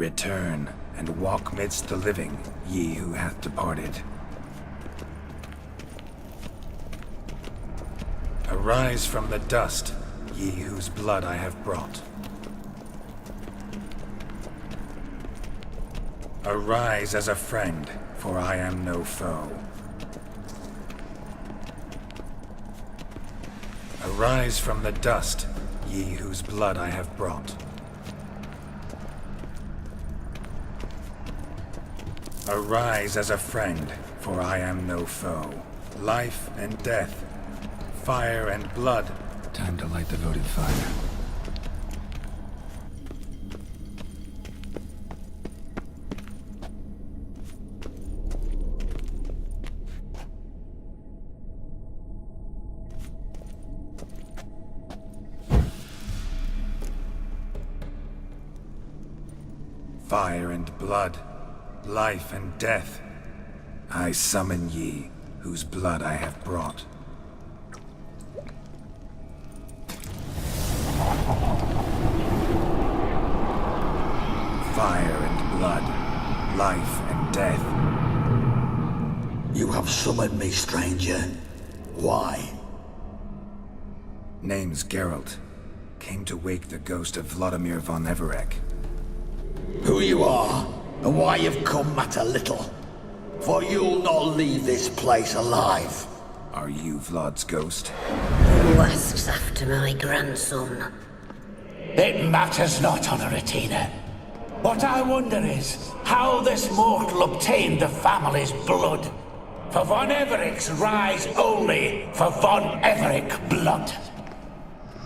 Return, and walk midst the living, ye who hath departed. Arise from the dust, ye whose blood I have brought. Arise as a friend, for I am no foe. Arise from the dust, ye whose blood I have brought. Arise as a friend, for I am no foe. Life and death, fire and blood. Time to light the votive fire. Fire and blood, life and death, I summon ye, whose blood I have brought. Fire and blood, life and death. You have summoned me, stranger. Why? Name's Geralt. Came to wake the ghost of Vladimir von Everec. Who you are, and why you've come matter little. For you'll not leave this place alive. Are you Vlad's ghost? Who asks after my grandson? It matters not, Honoratina. What I wonder is how this mortal obtained the family's blood. For von Everec's rise only for von Everec blood.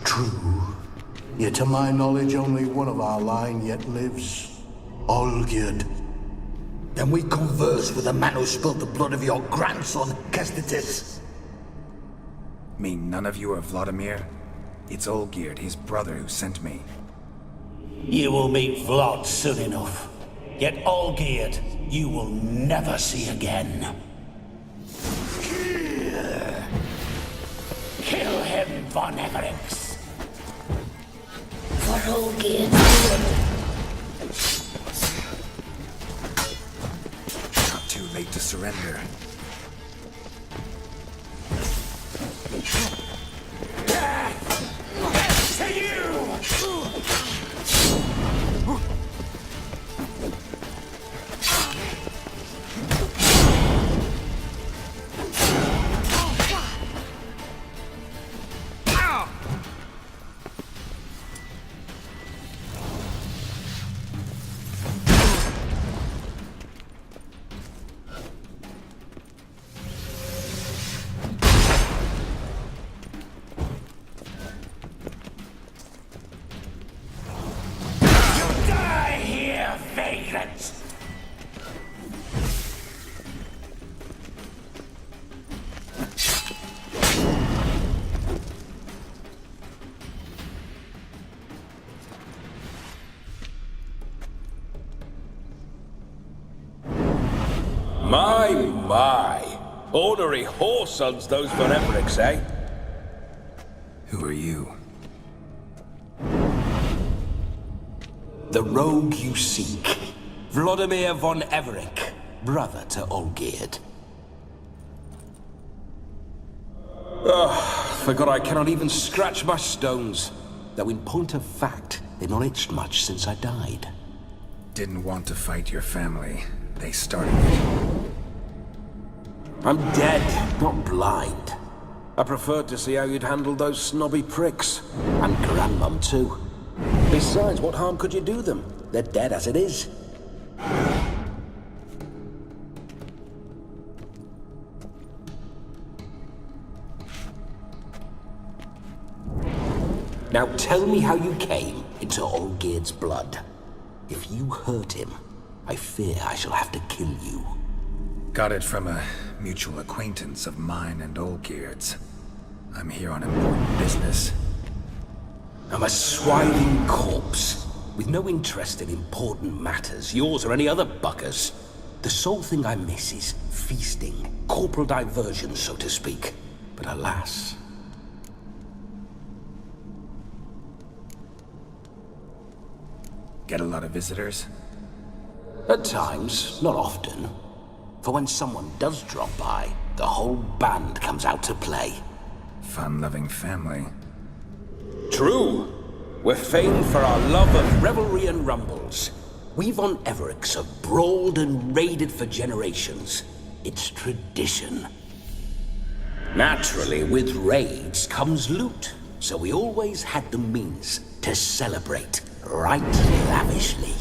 True. Yet to my knowledge, only one of our line yet lives. Olgierd. Then we converse with the man who spilled the blood of your grandson, Kestitis. Mean none of you are Vladimir? It's Olgierd, his brother, who sent me. You will meet Vlad soon enough. Yet Olgierd, you will never see again. Kill him, von Everec. For Olgierd's blood. Not too late to surrender. Death to you! My. Ornery whoresons those von Everecs, eh? Who are you? The rogue you seek. Vladimir von Everec, brother to Olgierd. Forgot I cannot even scratch my stones. Though in point of fact, they've not itched much since I died. Didn't want to fight your family. They started it. I'm dead, not blind. I preferred to see how you'd handled those snobby pricks. And Grandmum, too. Besides, what harm could you do them? They're dead as it is. Now tell me how you came into Olgierd's blood. If you hurt him, I fear I shall have to kill you. Got it from a mutual acquaintance of mine and Olgierd's. I'm here on important business. I'm a swiding corpse, with no interest in important matters, yours or any other buggers. The sole thing I miss is feasting, corporal diversion, so to speak. But alas... Get a lot of visitors? At times, not often. For when someone does drop by, the whole band comes out to play. Fun-loving family. True. We're famed for our love of revelry and rumbles. We Von Evericks have brawled and raided for generations. It's tradition. Naturally, with raids comes loot, so we always had the means to celebrate right lavishly.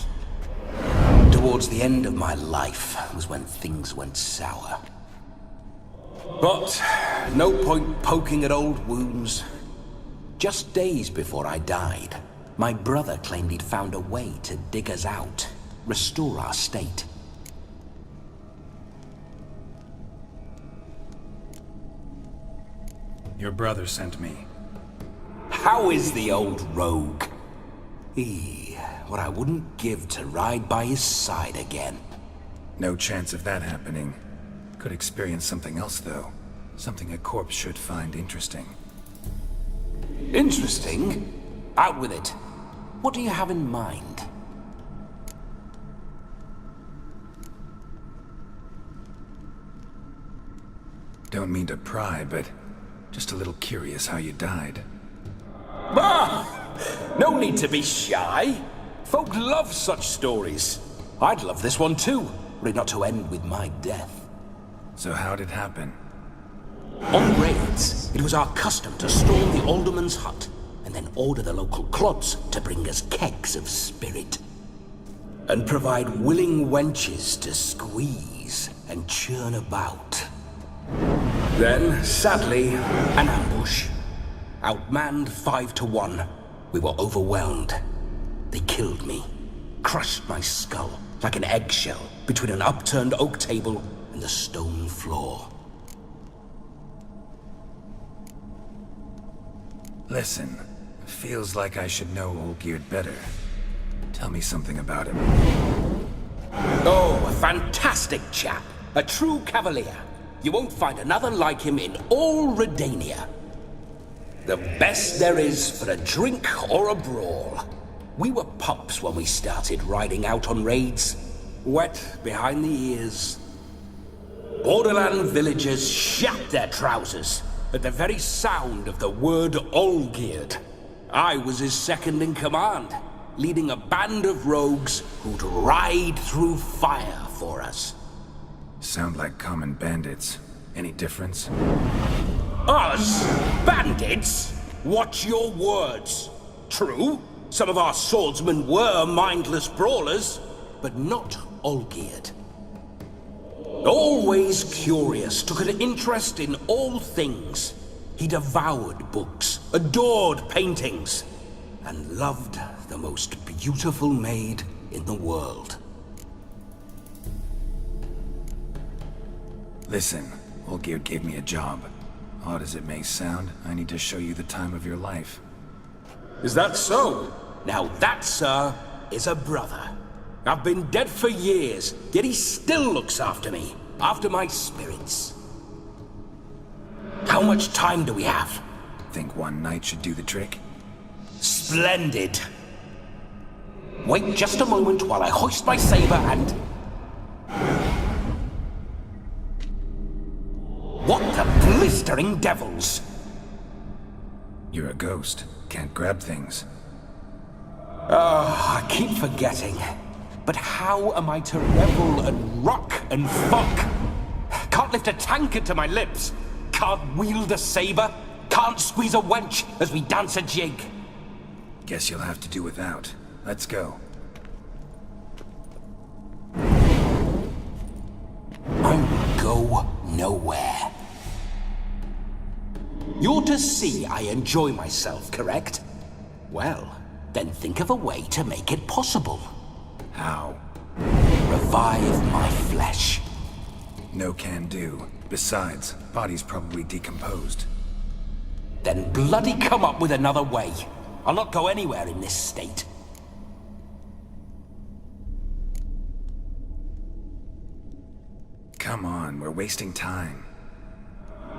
Towards the end of my life was when things went sour. But no point poking at old wounds. Just days before I died, my brother claimed he'd found a way to dig us out, restore our state. Your brother sent me. How is the old rogue? What I wouldn't give to ride by his side again. No chance of that happening. Could experience something else, though. Something a corpse should find interesting. Interesting? Out with it. What do you have in mind? Don't mean to pry, but just a little curious how you died. No need to be shy. Folk love such stories. I'd love this one too, were it not to end with my death. So how'd it happen? On raids, it was our custom to storm the alderman's hut, and then order the local clods to bring us kegs of spirit. And provide willing wenches to squeeze and churn about. Then, sadly, an ambush. Outmanned 5 to 1. We were overwhelmed. They killed me. Crushed my skull like an eggshell between an upturned oak table and the stone floor. Listen, feels like I should know Olgierd better. Tell me something about him. Oh, a fantastic chap. A true cavalier. You won't find another like him in all Redania. The best there is for a drink or a brawl. We were pups when we started riding out on raids. Wet behind the ears. Borderland villagers shat their trousers at the very sound of the word Olgierd. I was his second in command, leading a band of rogues who'd ride through fire for us. Sound like common bandits. Any difference? Us? Bandits? Watch your words. True, some of our swordsmen were mindless brawlers, but not Olgierd. Always curious, took an interest in all things. He devoured books, adored paintings, and loved the most beautiful maid in the world. Listen, Olgierd gave me a job. Odd as it may sound, I need to show you the time of your life. Is that so? Now that, sir, is a brother. I've been dead for years, yet he still looks after me, after my spirits. How much time do we have? Think one night should do the trick? Splendid. Wait just a moment while I hoist my saber and... What the blistering devils? You're a ghost. Can't grab things. I keep forgetting. But how am I to revel and rock and fuck? Can't lift a tankard to my lips. Can't wield a saber. Can't squeeze a wench as we dance a jig. Guess you'll have to do without. Let's go. I will go nowhere. You're to see I enjoy myself, correct? Well, then think of a way to make it possible. How? Revive my flesh. No can do. Besides, body's probably decomposed. Then bloody come up with another way. I'll not go anywhere in this state. Come on, we're wasting time.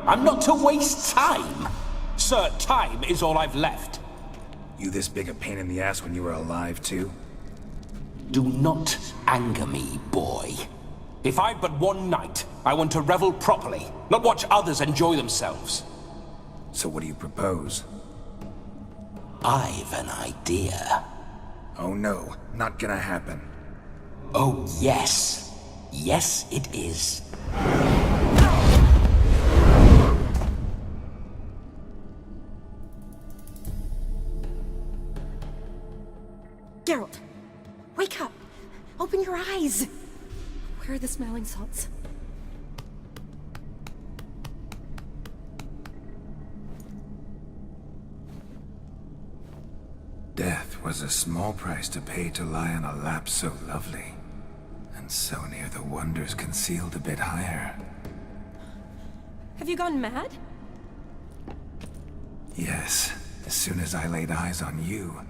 I'm not to waste time. Sir, time is all I've left. You this big a pain in the ass when you were alive, too? Do not anger me, boy. If I've but one night, I want to revel properly, not watch others enjoy themselves. So what do you propose? I've an idea. Oh no, not gonna happen. Oh, yes. Yes, it is. Geralt, wake up! Open your eyes! Where are the smelling salts? Death was a small price to pay to lie on a lap so lovely, and so near the wonders concealed a bit higher. Have you gone mad? Yes, as soon as I laid eyes on you,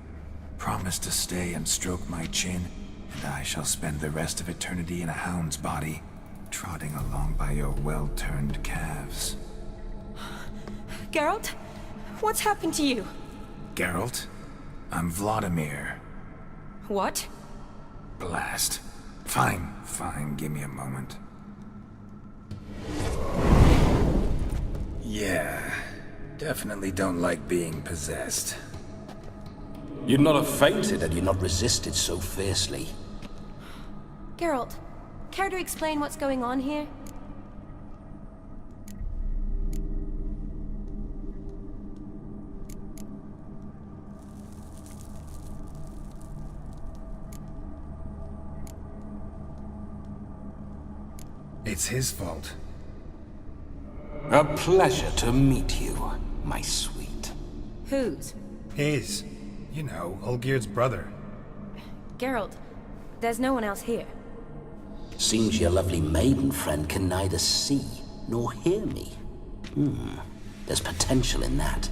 promise to stay and stroke my chin, and I shall spend the rest of eternity in a hound's body, trotting along by your well-turned calves. Geralt, what's happened to you? Geralt, I'm Vladimir. What? Blast. Fine, give me a moment. Yeah, definitely don't like being possessed. You'd not have fainted had you not resisted so fiercely. Geralt, care to explain what's going on here? It's his fault. A pleasure to meet you, my sweet. Whose? His. You know, Olgierd's brother. Geralt, there's no one else here. Seems your lovely maiden friend can neither see nor hear me. There's potential in that.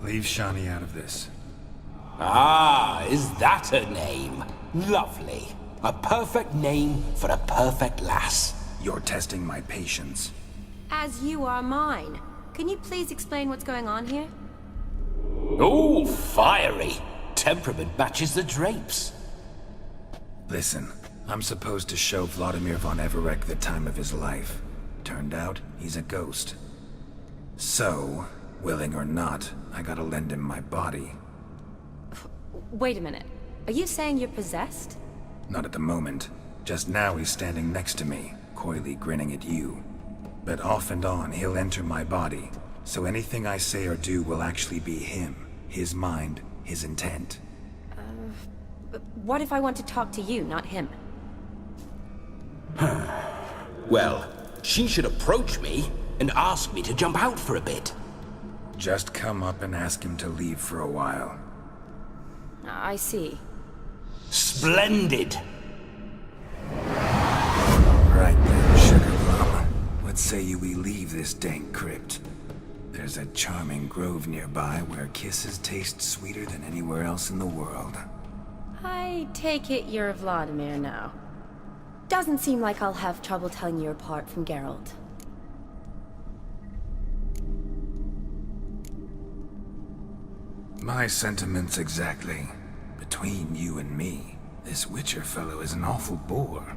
Leave Shani out of this. Ah, is that her name? Lovely. A perfect name for a perfect lass. You're testing my patience. As you are mine. Can you please explain what's going on here? Oh, fiery. Temperament matches the drapes. Listen, I'm supposed to show Vladimir von Everec the time of his life. Turned out, he's a ghost. So, willing or not, I gotta lend him my body. Wait a minute. Are you saying you're possessed? Not at the moment. Just now he's standing next to me, coyly grinning at you. But off and on, he'll enter my body. So anything I say or do will actually be him. His mind, his intent. But what if I want to talk to you, not him? Well, she should approach me and ask me to jump out for a bit. Just come up and ask him to leave for a while. I see. Splendid. Right then, Sugar Plum. What say you we leave this dank crypt? There's a charming grove nearby where kisses taste sweeter than anywhere else in the world. I take it you're Vladimir now. Doesn't seem like I'll have trouble telling you apart from Geralt. My sentiments exactly. Between you and me, this Witcher fellow is an awful bore.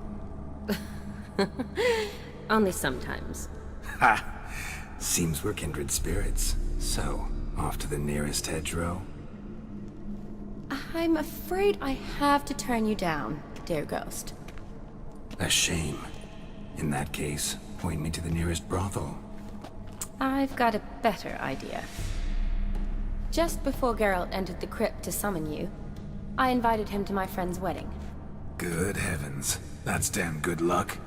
Only sometimes. Ha! Seems we're kindred spirits. So, off to the nearest hedgerow? I'm afraid I have to turn you down, dear ghost. A shame. In that case, point me to the nearest brothel. I've got a better idea. Just before Geralt entered the crypt to summon you, I invited him to my friend's wedding. Good heavens. That's damn good luck.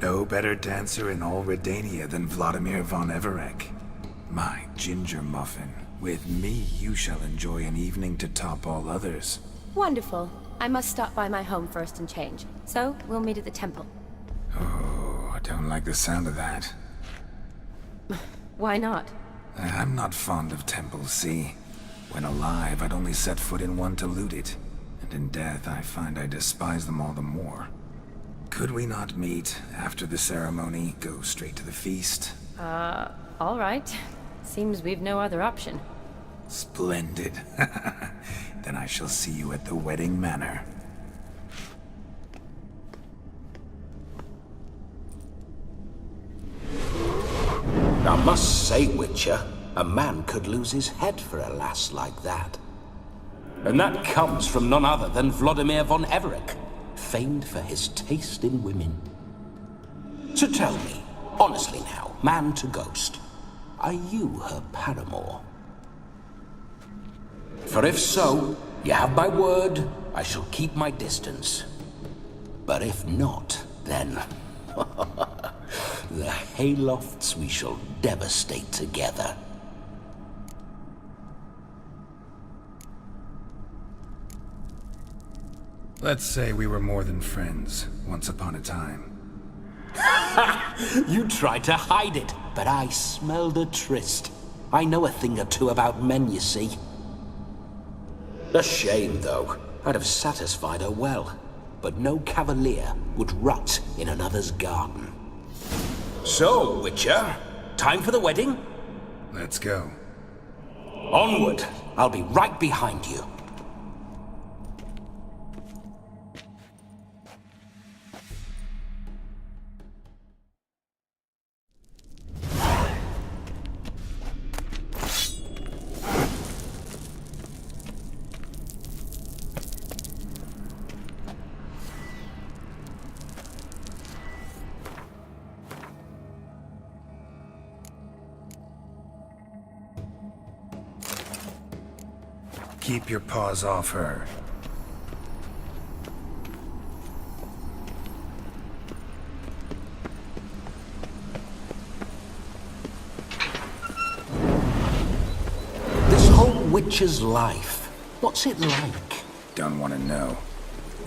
No better dancer in all Redania than Vladimir von Everec. My ginger muffin. With me, you shall enjoy an evening to top all others. Wonderful. I must stop by my home first and change. So, we'll meet at the temple. Oh, I don't like the sound of that. Why not? I'm not fond of temples, see? When alive, I'd only set foot in one to loot it. And in death, I find I despise them all the more. Could we not meet after the ceremony, go straight to the feast? All right. Seems we've no other option. Splendid. Then I shall see you at the wedding manor. I must say, Witcher, a man could lose his head for a lass like that. And that comes from none other than Vladimir von Everec, famed for his taste in women. So tell me, honestly now, man to ghost, are you her paramour? For if so, you have my word, I shall keep my distance. But if not, then... the Haylofts we shall devastate together. Let's say we were more than friends, once upon a time. You tried to hide it, but I smelled a tryst. I know a thing or two about men, you see. A shame, though. I'd have satisfied her well. But no cavalier would rot in another's garden. So, Witcher, time for the wedding? Let's go. Onward! I'll be right behind you. Keep your paws off her. This whole Witcher's life, what's it like? Don't want to know.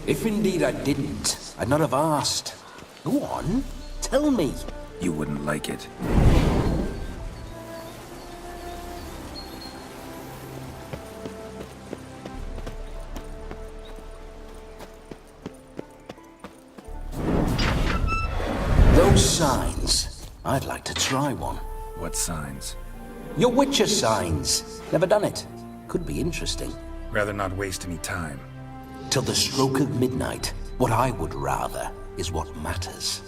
If indeed I didn't, I'd not have asked. Go on, tell me. You wouldn't like it. Those signs, I'd like to try one. What signs? Your Witcher signs. Never done it. Could be interesting. Rather not waste any time. Till the stroke of midnight, what I would rather is what matters.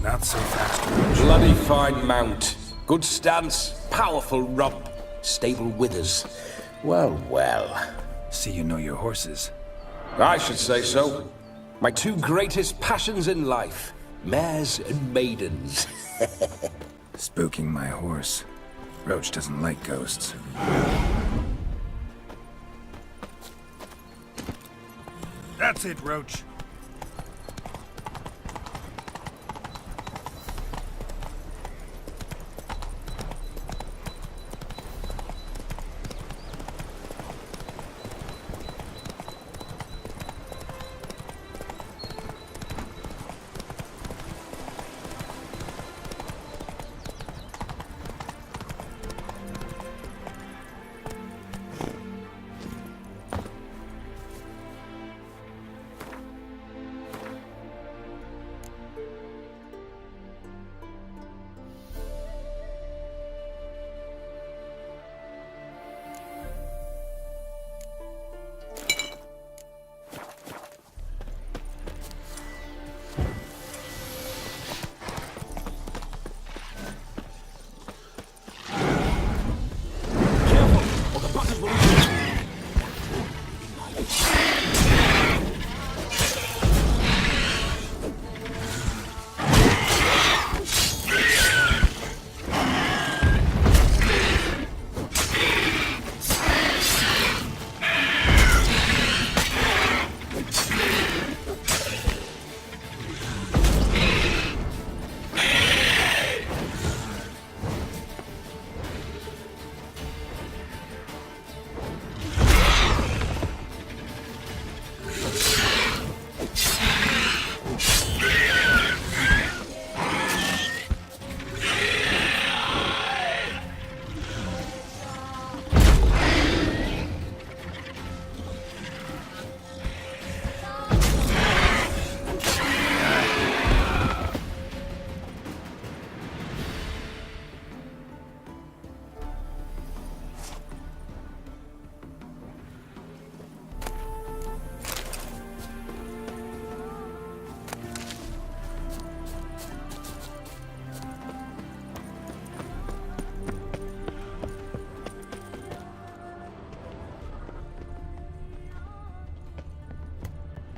Not so fast. Bloody fine mount. Good stance, powerful rump, stable withers. Well, well. See you know your horses. I should say so. My two greatest passions in life. Mares and maidens. Spooking my horse. Roach doesn't like ghosts. That's it, Roach.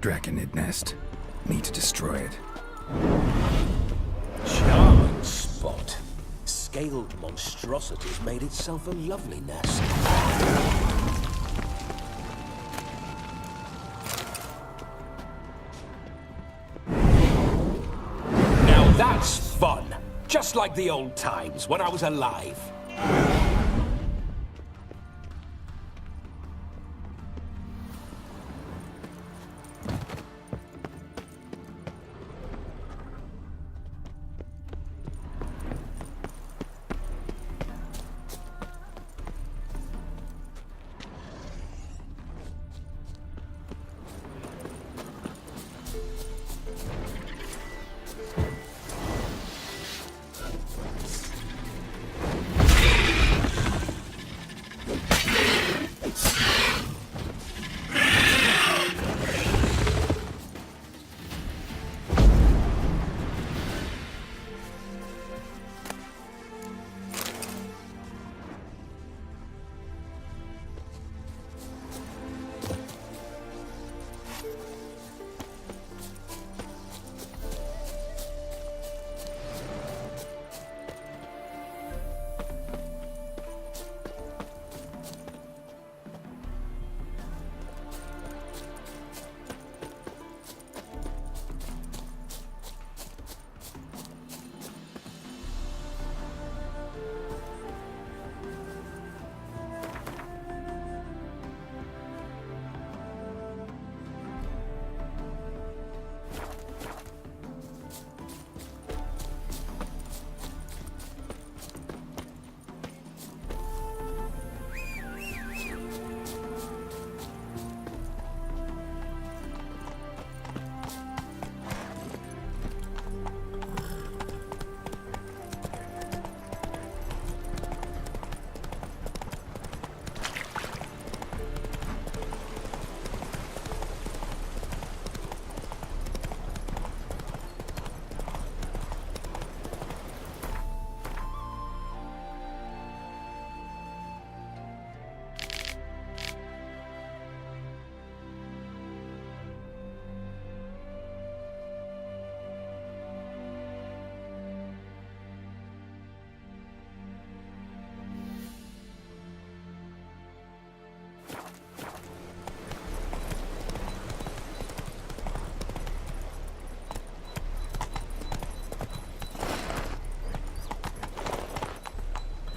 Draconid nest. Need to destroy it. Charming spot. Scaled monstrosities made itself a lovely nest. Now that's fun! Just like the old times, when I was alive.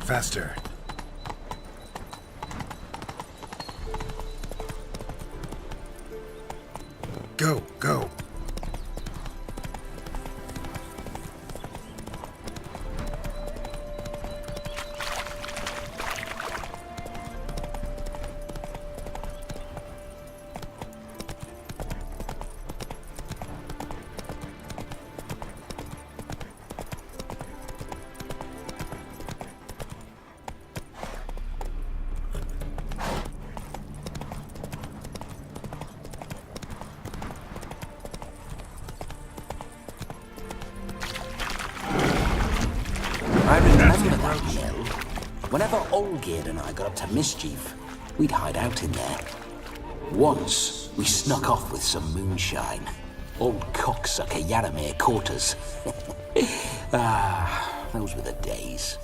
Faster. Go, go. I remember that mill. Whenever Olgierd and I got up to mischief, we'd hide out in there. Once, we snuck off with some moonshine. Old cocksucker Yaramir caught us. Those were the days.